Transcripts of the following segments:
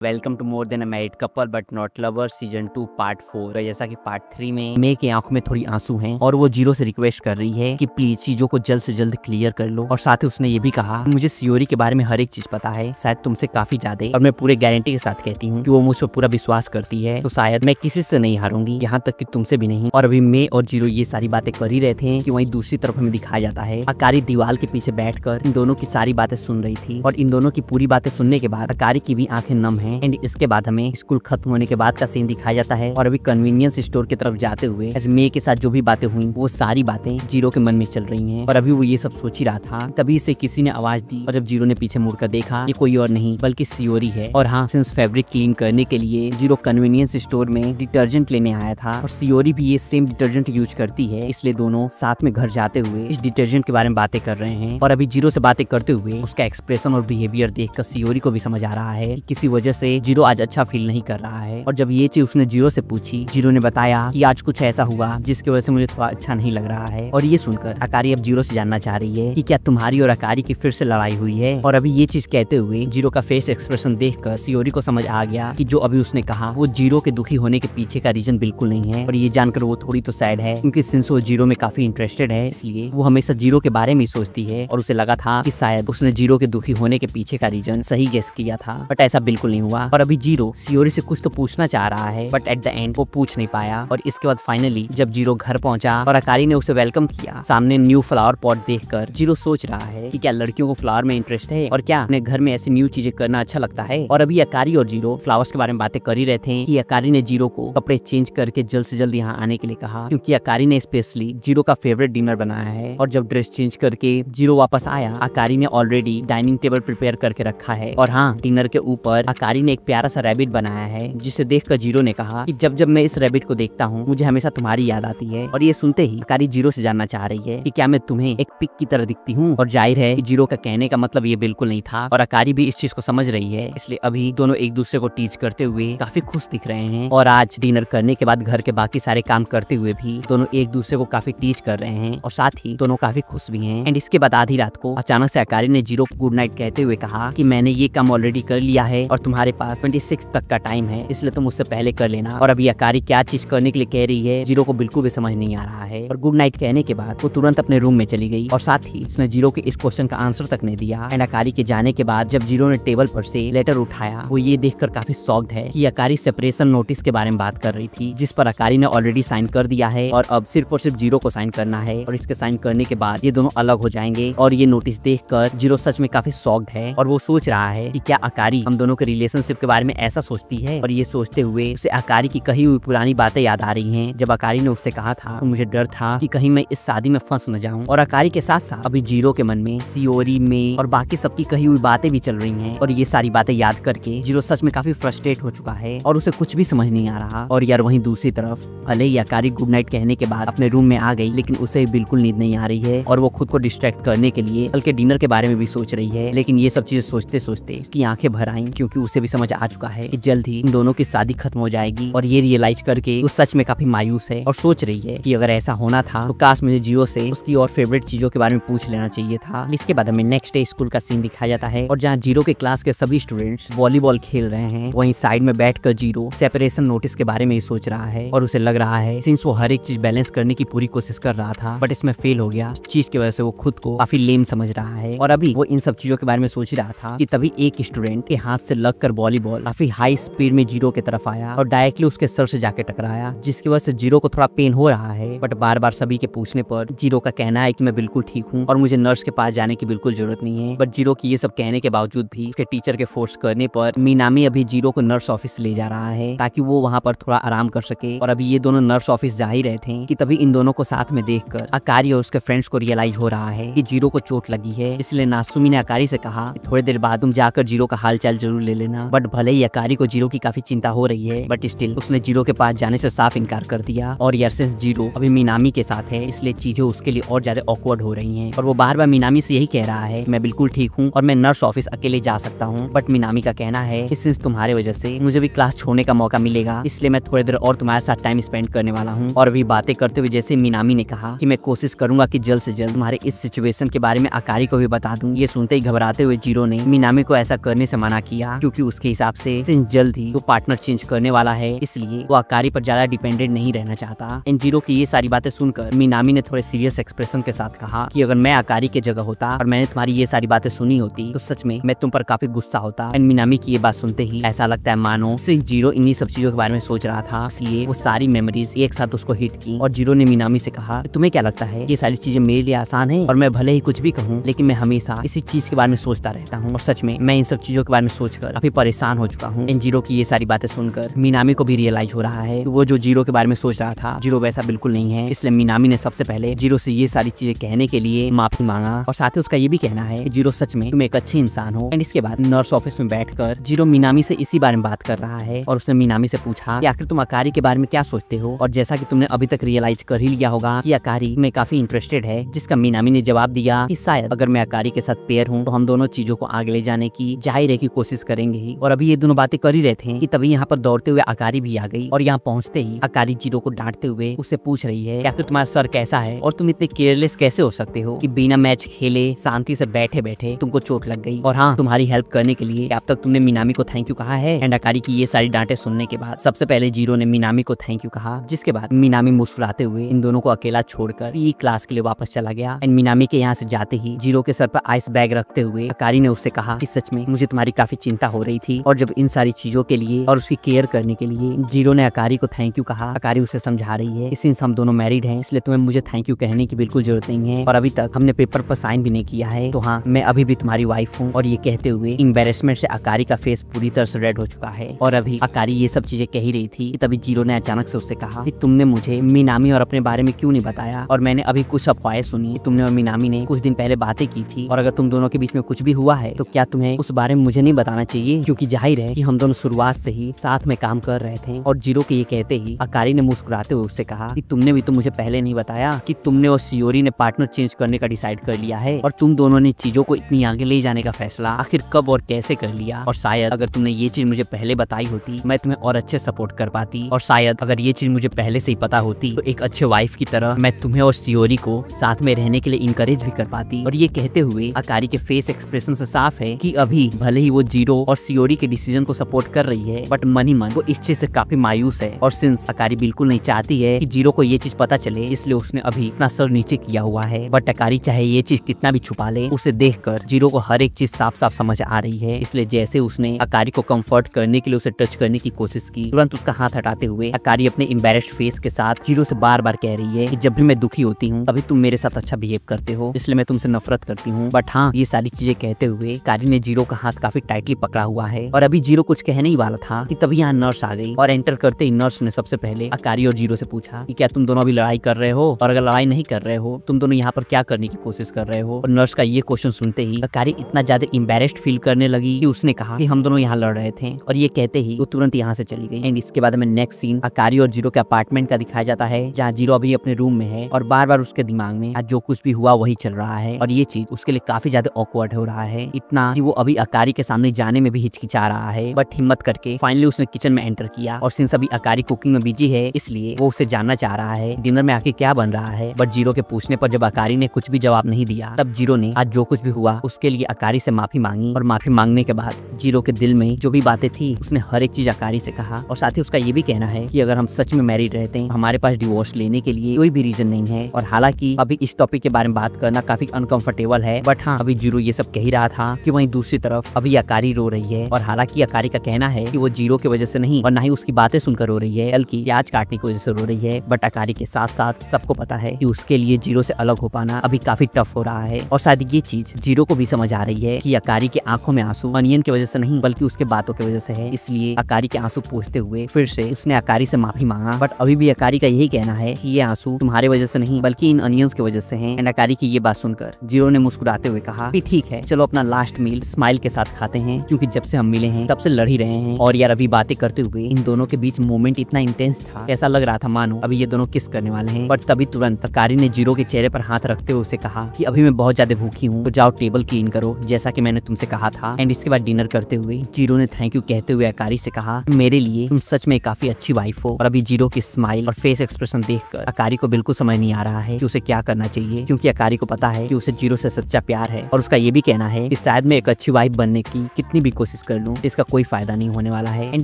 Welcome to more than a married couple but not lovers season 2 part 4। जैसा कि part 3 में मे की आंखों में थोड़ी आंसू हैं और वो जीरो से रिक्वेस्ट कर रही है कि प्लीज चीजों को जल्द से जल्द क्लियर कर लो। और साथ ही उसने ये भी कहा मुझे सियोरी के बारे में हर एक चीज पता है, शायद तुमसे काफी ज्यादा, और मैं पूरे गारंटी के साथ कहती हूँ कि वो मुझ पर पूरा विश्वास करती है, तो शायद मैं किसी से नहीं हारूंगी, यहाँ तक कि तुमसे भी नहीं। और अभी मे और जीरो ये सारी बातें कर ही रहे थे कि वहीं दूसरी तरफ हमें दिखाया जाता है अकारी दीवार के पीछे बैठकर इन दोनों की सारी बातें सुन रही थी। और इन दोनों की पूरी बातें सुनने के बाद अकारी की भी आंखें नम है। एंड इसके बाद हमें स्कूल खत्म होने के बाद का सीन दिखाया जाता है और अभी कन्वीनियंस स्टोर की तरफ जाते हुए मे के साथ जो भी बातें हुई वो सारी बातें जीरो के मन में चल रही हैं। और अभी वो ये सब सोच ही रहा था, तभी इसे किसी ने आवाज दी और जब जीरो ने पीछे मुड़कर देखा ये कोई और नहीं बल्कि सियोरी है। और हाँ, सिंस फैब्रिक क्लीन करने के लिए जीरो कन्वीनियंस स्टोर में डिटर्जेंट लेने आया था और सियोरी भी ये सेम डिटर्जेंट यूज करती है, इसलिए दोनों साथ में घर जाते हुए इस डिटर्जेंट के बारे में बातें कर रहे हैं। और अभी जीरो से बातें करते हुए उसका एक्सप्रेशन और बिहेवियर देखकर सियोरी को भी समझ आ रहा है कि किसी वजह से जीरो आज अच्छा फील नहीं कर रहा है। और जब ये चीज उसने जीरो से पूछी, जीरो ने बताया कि आज कुछ ऐसा हुआ जिसकी वजह से मुझे थोड़ा अच्छा नहीं लग रहा है। और ये सुनकर अकारी अब जीरो से जानना चाह रही है कि क्या तुम्हारी और अकारी की फिर से लड़ाई हुई है। और अभी ये चीज कहते हुए जीरो का फेस एक्सप्रेशन देखकर सियोरी को समझ आ गया कि जो अभी उसने कहा वो जीरो के दुखी होने के पीछे का रीजन बिल्कुल नहीं है। और ये जानकर वो थोड़ी तो सैड है, क्योंकि सिंस वो जीरो में काफी इंटरेस्टेड है, इसलिए वो हमेशा जीरो के बारे में ही सोचती है। और उसे लगा था कि शायद उसने जीरो के दुखी होने के पीछे का रीजन सही गेस किया था, बट ऐसा बिल्कुल नहीं हुआ। और अभी जीरो सियोरी से कुछ तो पूछना चाह रहा है, बट एट द एंड वो पूछ नहीं पाया। और इसके बाद फाइनली जब जीरो घर पहुंचा और अकारी ने उसे वेलकम किया, सामने न्यू फ्लावर पॉट देखकर जीरो सोच रहा है कि क्या लड़कियों को फ्लावर में इंटरेस्ट है और क्या अपने घर में ऐसी न्यू चीजें करना अच्छा लगता है। और अभी अकारी और जीरो फ्लावर्स के बारे में बातें कर ही रहे थे कि अकारी ने जीरो को कपड़े चेंज करके जल्द से जल्द यहाँ आने के लिए कहा, क्योंकि अकारी ने स्पेशली जीरो का फेवरेट डिनर बनाया है। और जब ड्रेस चेंज करके जीरो वापस आया, अकारी ने ऑलरेडी डाइनिंग टेबल प्रिपेयर करके रखा है। और हाँ, डिनर के ऊपर अकारी ने एक प्यारा सा रैबिट बनाया है, जिसे देखकर जीरो ने कहा कि जब जब मैं इस रैबिट को देखता हूँ मुझे हमेशा तुम्हारी याद आती है। और ये सुनते ही अकारी जीरो से जानना चाह रही है कि क्या मैं तुम्हें एक पिक की तरह दिखती हूँ। और जाहिर है कि जीरो का कहने का मतलब ये बिल्कुल नहीं था और अकारी भी इस चीज को समझ रही है, इसलिए अभी दोनों एक दूसरे को टीच करते हुए काफी खुश दिख रहे हैं। और आज डिनर करने के बाद घर के बाकी सारे काम करते हुए भी दोनों एक दूसरे को काफी टीच कर रहे हैं और साथ ही दोनों काफी खुश भी हैं। एंड इसके बाद आधी रात को अचानक से अकारी ने जीरो को गुड नाइट कहते हुए कहा कि मैंने ये काम ऑलरेडी कर लिया है और तुम्हारे पास 26 तक का टाइम है, इसलिए तुम उससे पहले कर लेना। और अभी अकारी क्या चीज करने के लिए कह रही है जीरो को बिल्कुल भी समझ नहीं आ रहा है। और गुड नाइट कहने के बाद वो तुरंत अपने रूम में चली गई और साथ ही उसने जीरो के इस क्वेश्चन का आंसर तक नहीं दिया। एंड अकारी के जाने के बाद जब जीरो ने टेबल पर से लेटर उठाया, वो ये देखकर काफी शॉक्ड है कि अकारी सेपरेशन नोटिस के बारे में बात कर रही थी, जिस पर अकारी ने ऑलरेडी साइन कर दिया है और अब सिर्फ और सिर्फ जीरो को साइन करना है। और इसके साइन करने के बाद ये दोनों अलग हो जाएंगे। और ये नोटिस देखकर जीरो सच में काफी शॉक्ड है और वो सोच रहा है कि क्या अकारी हम दोनों के रिलेशनशिप के बारे में ऐसा सोचती है। और ये सोचते हुए उसे अकारी की कही हुई पुरानी बातें याद आ रही हैं, जब अकारी ने उससे कहा था तो मुझे डर था कि कहीं मैं इस शादी में फंस न जाऊं। और अकारी के साथ साथ अभी जीरो के मन में सियोरी में और बाकी सबकी कही हुई बातें भी चल रही हैं। और ये सारी बातें याद करके जीरो सच में काफी फ्रस्ट्रेट हो चुका है और उसे कुछ भी समझ नहीं आ रहा। और यार वहीं दूसरी तरफ भले ही अकारी गुड नाइट कहने के बाद अपने रूम में आ गई, लेकिन उसे बिल्कुल नींद नहीं आ रही है और वो खुद को डिस्ट्रैक्ट करने के लिए कल के डिनर के बारे में भी सोच रही है। लेकिन ये सब चीजें सोचते सोचते उसकी आंखें भर आईं, क्योंकि उसे भी समझ आ चुका है कि जल्द ही इन दोनों की शादी खत्म हो जाएगी। और ये रियलाइज करके वो सच में काफी मायूस है और सोच रही है कि अगर ऐसा होना था तो काश मुझे जीरो से उसकी और फेवरेट चीजों के बारे में पूछ लेना चाहिए था। इसके बाद हमें नेक्स्ट डे स्कूल का सीन दिखाया जाता है और जहाँ जीरो के क्लास के सभी स्टूडेंट्स वॉलीबॉल खेल रहे हैं, वहीं साइड में बैठकर जीरो सेपरेशन नोटिस के बारे में ही सोच रहा है। और उसे लग रहा है सिंस वो हर एक चीज बैलेंस करने की पूरी कोशिश कर रहा था बट इसमें फेल हो गया, उस चीज की वजह से वो खुद को काफी लेम समझ रहा है। और अभी वो इन सब चीजों के बारे में सोच रहा था कि तभी एक स्टूडेंट के हाथ से लगकर वॉलीबॉल काफी हाई स्पीड में जीरो की तरफ आया और डायरेक्टली उसके सर से जाके टकराया, जिसकी वजह से जीरो को थोड़ा पेन हो रहा है। बट बार बार सभी के पूछने पर जीरो का कहना है कि मैं बिल्कुल ठीक हूँ और मुझे नर्स के पास जाने की बिल्कुल जरूरत नहीं है। बट जीरो की ये सब कहने के बावजूद भी उसके टीचर के फोर्स करने पर मीनामी अभी जीरो को नर्स ऑफिस ले जा रहा है ताकि वो वहाँ पर थोड़ा आराम कर सके। और अभी ये दोनों नर्स ऑफिस जा ही रहे थे कि तभी इन दोनों को साथ में देखकर अकारी और उसके फ्रेंड्स को रियलाइज हो रहा है कि जीरो को चोट लगी है। इसलिए नासुमी ने अकारी से कहा कि थोड़ी देर बाद तुम जाकर जीरो का हाल चाल जरूर ले लेना। बट भले ही अकारी को जीरो की काफी चिंता हो रही है, बट स्टिल उसने जीरो के पास जाने से साफ इनकार कर दिया। और यार सिंस जीरो अभी मीनामी के साथ है, इसलिए चीजें उसके लिए और ज्यादा ऑकवर्ड हो रही हैं। और वो बार बार मीनामी से यही कह रहा है मैं बिल्कुल ठीक हूँ और मैं नर्स ऑफिस अकेले जा सकता हूँ। बट मीनामी का कहना है कि सिंस तुम्हारे वजह से मुझे भी क्लास छोड़ने का मौका मिलेगा, इसलिए मैं थोड़ी देर और तुम्हारे साथ टाइम स्पेंड करने वाला हूँ। और अभी बातें करते हुए जैसे मीनामी ने कहा कि मैं कोशिश करूंगा कि जल्द से जल्द तुम्हारे इस सिचुएशन के बारे में अकारी को भी बता दूं। ये सुनते ही घबराते हुए जीरो ने मीनामी को ऐसा करने से मना किया, क्योंकि उसके हिसाब से जल्द ही वो पार्टनर चेंज करने वाला है, इसलिए वो अकारी पर ज्यादा डिपेंडेंट नहीं रहना चाहता। एंड जीरो की ये सारी बातें सुनकर मिनामी ने थोड़े सीरियस एक्सप्रेशन के साथ कहा कि अगर मैं अकारी के जगह होता और मैंने तुम्हारी ये सारी बातें सुनी होती तो सच में मैं तुम पर काफी गुस्सा होता। एंड मिनामी की ये बात सुनते ही ऐसा लगता है मानो सिर्फ जीरो इन्हीं सब चीजों के बारे में सोच रहा था, इसलिए वो सारी मेमोरीज एक साथ उसको हिट की। और जीरो ने मिनामी से कहा तुम्हें क्या लगता है ये सारी चीजें मेरे लिए आसान है और मैं भले ही कुछ भी कहूँ लेकिन मैं हमेशा इसी चीज के बारे में सोचता रहता हूँ और सच में मैं इन सब चीजों के बारे में सोचकर काफी परेशान हो चुका हूँ। एंड जीरो की ये सारी बातें सुनकर मिनामी को भी रियलाइज हो रहा है वो जो जीरो के बारे में सोच रहा था जीरो वैसा बिल्कुल नहीं है, इसलिए मिनामी ने सबसे पहले जीरो से ये सारी चीजें कहने के लिए माफी मांगा और साथ ही उसका ये भी कहना है जीरो सच में तुम एक अच्छे इंसान हो। एंड इसके बाद नर्स ऑफिस में बैठकर जीरो मिनामी से इसी बारे में बात कर रहा है और उसने मिनामी से पूछा कि आखिर तुम अकारी के बारे में क्या सोचते हो। और जैसा कि तुमने अभी तक रियलाइज कर ही लिया होगा कि अकारी में काफी इंटरेस्टेड है, जिसका मिनामी ने जवाब दिया कि शायद अगर मैं अकारी के साथ पेयर हूँ तो हम दोनों चीजों को आगे ले जाने की जाहिर है की कोशिश करेंगे ही। और अभी ये दोनों बातें कर ही रहे थे कि तभी यहाँ पर दौड़ते हुए अकारी भी आ गई और यहाँ पहुँचते ही अकारी जीरो को डांटते हुए उससे पूछ रही है कि आखिर तुम्हारा सर कैसा है और तुम इतने केयरलेस कैसे हो सकते हो कि बिना मैच खेले शांति से बैठे बैठे तुमको चोट लग गई। और हाँ, तुम्हारी हेल्प करने के लिए अब तक तुमने मिनामी को थैंक यू कहा है। एंड अकारी की ये सारी डांटे सुनने के बाद सबसे पहले जीरो ने मिनामी को थैंक यू कहा, जिसके बाद मिनामी मुस्कुराते हुए इन दोनों को अकेला छोड़कर ई क्लास के लिए वापस चला गया। एंड मिनामी के यहाँ से जाते ही जीरो के सर पर आइस बैग रखते हुए अकारी ने उससे कहा कि सच में मुझे तुम्हारी काफी चिंता हो रही थी और जब इन सारी चीजों के लिए और उसकी केयर करने के लिए जीरो ने अकारी को थैंक यू कहा। अकारी उसे समझा रही है सिंस हम दोनों मैरिड हैं इसलिए तुम्हें मुझे थैंक यू कहने की बिल्कुल जरूरत नहीं है और अभी तक हमने पेपर पर साइन भी नहीं किया है, तो हाँ मैं अभी भी तुम्हारी वाइफ हूँ। और ये कहते हुए एम्बेरसमेंट से अकारी का फेस पूरी तरह से रेड हो चुका है। और अभी अकारी ये सब चीजें कह ही रही थी कि तभी जीरो ने अचानक से उससे कहा कि तुमने मुझे मिनामी और अपने बारे में क्यों नहीं बताया और मैंने अभी कुछ अफवाहें सुनी, तुमने और मिनामी ने कुछ दिन पहले बातें की थी और अगर तुम दोनों के बीच में कुछ भी हुआ है तो क्या तुम्हें उस बारे में मुझे नहीं बताना चाहिए, क्योंकि जाहिर है कि हम दोनों शुरुआत से ही साथ में काम कर रहे थे। और जीरो के ये कहते ही अकारी ने मुस्कुराते हुए उससे कहा कि तुमने भी तो मुझे पहले नहीं बताया कि तुमने और शियोरी ने पार्टनर चेंज करने का डिसाइड कर लिया है और तुम दोनों ने चीजों को इतनी आगे ले जाने का फैसला आखिर कब और कैसे कर लिया। और शायद अगर तुमने ये चीज मुझे पहले बताई होती मैं तुम्हें और अच्छे सपोर्ट कर पाती और शायद अगर ये चीज मुझे पहले से ही पता होती तो एक अच्छे वाइफ की तरह मैं तुम्हें और शियोरी को साथ में रहने के लिए इनकरेज भी कर पाती। और ये कहते हुए अकारी के फेस एक्सप्रेशन से साफ है कि अभी भले ही वो जीरो और शियोरी के डिसीजन को सपोर्ट कर रही है बट मन ही मन वो इस चीज से काफी मायूस है। और सिंस अकारी बिल्कुल नहीं चाहती है कि जीरो को ये चीज पता चले इसलिए उसने अभी अपना सर नीचे किया हुआ है। बट अकारी चाहे ये चीज कितना भी छुपा ले उसे देखकर जीरो को हर एक चीज साफ साफ समझ आ रही है, इसलिए जैसे उसने अकारी को कंफर्ट करने के लिए उसे टच करने की कोशिश की तुरंत उसका हाथ हटाते हुए अकारी अपने एम्बैरेस्ड फेस के साथ जीरो से बार बार कह रही है कि जब भी मैं दुखी होती हूँ तभी तुम मेरे साथ अच्छा बिहेव करते हो इसलिए मैं तुमसे नफरत करती हूँ। बट हाँ, ये सारी चीजें कहते हुए अकारी ने जीरो का हाथ काफी टाइटली पकड़ा हुआ है और अभी जीरो कुछ कहने ही वाला था कि तभी यहाँ नर्स आ गई और एंटर करते ही नर्स ने सबसे पहले अकारी और जीरो से पूछा कि क्या तुम दोनों अभी लड़ाई कर रहे हो और अगर लड़ाई नहीं कर रहे हो तुम दोनों यहाँ पर क्या करने की कोशिश कर रहे हो। और नर्स का ये क्वेश्चन सुनते ही अकारी इतना ज्यादा एम्बैरेस्ड फील करने लगी कि उसने कहा कि हम दोनों यहाँ लड़ रहे थे और ये कहते ही वो तुरंत यहाँ से चली गई। एंड इसके बाद में नेक्स्ट सीन अकारी और जीरो के अपार्टमेंट का दिखाया जाता है जहाँ जीरो अभी अपने रूम में है और बार बार उसके दिमाग में आज जो कुछ भी हुआ वही चल रहा है और ये चीज उसके लिए काफी ज्यादा ऑकवर्ड हो रहा है, इतना कि वो अभी अकारी के सामने जाने में भी हिचकिचा रहा है। बट हिम्मत करके फाइनली उसने किचन में एंटर किया और सिंस अभी अकारी कुकिंग में बिजी है इसलिए वो उसे जानना चाह रहा है डिनर में आके क्या बन रहा है। बट जीरो के पूछने पर जब अकारी ने कुछ भी जवाब नहीं दिया तब जीरो ने आज जो कुछ भी हुआ उसके लिए अकारी से माफी मांगी और माफी मांगने के बाद जीरो के दिल में जो भी बातें थी उसने हर एक चीज अकारी से कहा। और साथ ही उसका ये भी कहना है कि अगर हम सच में मैरिड रहते हैं हमारे पास डिवोर्स लेने के लिए कोई भी रीजन नहीं है। और हालांकि अभी इस टॉपिक के बारे में बात करना काफी अनकंफर्टेबल है बट हाँ, अभी जीरो ये सब कह ही रहा था कि वहीं दूसरी तरफ अभी अकारी रो रही है। और हालांकि अकारी का कहना है कि वो जीरो की वजह से नहीं और ना ही उसकी बातें सुनकर रो रही है बल्कि प्याज काटने की वजह से रो रही है। बट अकारी के साथ साथ सबको पता है कि उसके लिए जीरो से अलग हो पाना अभी काफी टफ हो रहा है। और शायद ये चीज जीरो को भी समझ आ रही है कि अकारी के आंखों में आंसू अनियन की वजह से नहीं बल्कि उसके बातों की वजह से है, इसलिए अकारी के आंसू पोंछते हुए फिर से उसने अकारी से माफी मांगा। बट अभी भी अकारी का यही कहना है कि ये आंसू तुम्हारे वजह से नहीं बल्कि इन अनियंस की वजह से हैं। एंड अकारी की ये बात सुनकर जीरो ने मुस्कुराते हुए कहा कि ठीक है चलो अपना लास्ट मील स्माइल के साथ खाते हैं क्योंकि जब से हम मिले हैं तब से लड़ ही रहे हैं। और यार अभी बातें करते हुए इन दोनों के बीच मोमेंट इतना इंटेंस था, ऐसा लग रहा था मानो अभी ये दोनों किस करने वाले हैं। बट तभी तुरंत अकारी ने जीरो के चेहरे पर हाथ रखते हुए उसे कहा कि अभी मैं बहुत ज्यादा भूखी हूँ तो जाओ टेबल क्लीन करो जैसा कि मैंने तुमसे कहा था। एंड इसके बाद डिनर करते हुए जीरो ने थैंक यू कहते हुए अकारी से कहा मेरे लिए तुम सच में काफी अच्छी वाइफ हो। और अभी जीरो की स्माइल और फेस एक्सप्रेशन देखकर अकारी को बिल्कुल समझ नहीं आ रहा है कि उसे क्या करना चाहिए, क्योंकि अकारी को पता है कि उसे जीरो से सच्चा प्यार है। और उसका ये भी कहना है कि शायद मैं एक अच्छी वाइफ बनने की कितनी भी कोशिश कोशिश कर लूं, इसका कोई फायदा नहीं होने वाला है। एंड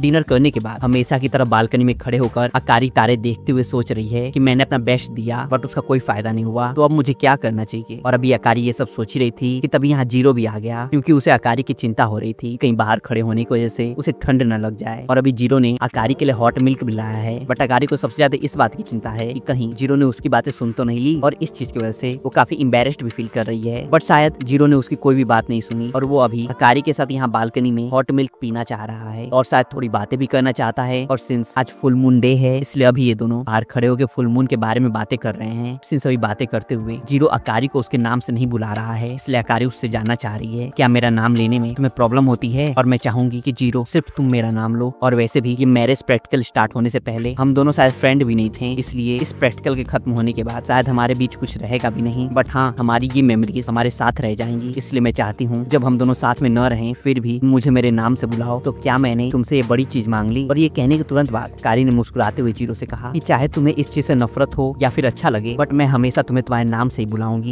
डिनर करने के बाद हमेशा की तरह बालकनी में खड़े होकर अकारी तारे देखते हुए सोच रही है कि मैंने अपना बेस्ट दिया बट उसका कोई फायदा नहीं हुआ, तो अब मुझे क्या करना चाहिए। और अभी अकारी ये सब सोच रही थी कि तभी यहाँ जीरो भी आ गया, क्योंकि उसे अकारी की चिंता हो रही थी कहीं बाहर खड़े होने की वजह से उसे ठंड न लग जाए। और अभी जीरो ने अकारी के लिए हॉट मिल्क भी लाया है, बट अकारी को सबसे ज्यादा इस बात की चिंता है कि कहीं जीरो ने उसकी बातें सुन तो नहीं ली, और इस चीज की वजह से वो काफी एम्बैरेस्ड भी फील कर रही है। बट शायद जीरो ने उसकी कोई भी बात नहीं सुनी और वो अभी अकारी के साथ यहाँ बालकनी में हॉट मिल्क पीना चाह रहा है और शायद थोड़ी बातें भी करना चाहता है। और सिंस आज फुल मून डे है, इसलिए अभी ये दोनों बाहर खड़े होकर फुल मून के बारे में बातें कर रहे हैं। सिंस अभी बातें करते हुए जीरो अकारी को उसके नाम से नहीं बुला रहा है, इसलिए अकारी उससे जानना चाह रही है क्या मेरा नाम लेने में तुम्हें प्रॉब्लम होती है। और मैं चाहूंगी कि जीरो सिर्फ तुम मेरा नाम लो। और वैसे भी ये मैरिज प्रैक्टिकल स्टार्ट होने से पहले हम दोनों शायद फ्रेंड भी नहीं थे, इसलिए इस प्रैक्टिकल के खत्म होने के बाद शायद हमारे बीच कुछ रहेगा भी नहीं, बट हाँ हमारी ये मेमोरीज हमारे साथ रह जाएंगी। इसलिए मैं चाहती हूँ जब हम दोनों साथ में न रहें फिर भी मुझे मेरे नाम से बुलाओ। तो क्या मैंने तुमसे ये बड़ी चीज मांग ली। और ये कहने के तुरंत बाद कारी ने मुस्कुराते हुए जीरो से कहा कि चाहे तुम्हें इस चीज से नफरत हो या फिर अच्छा लगे, बट मैं हमेशा तुम्हें तुम्हारे नाम से ही बुलाऊंगी।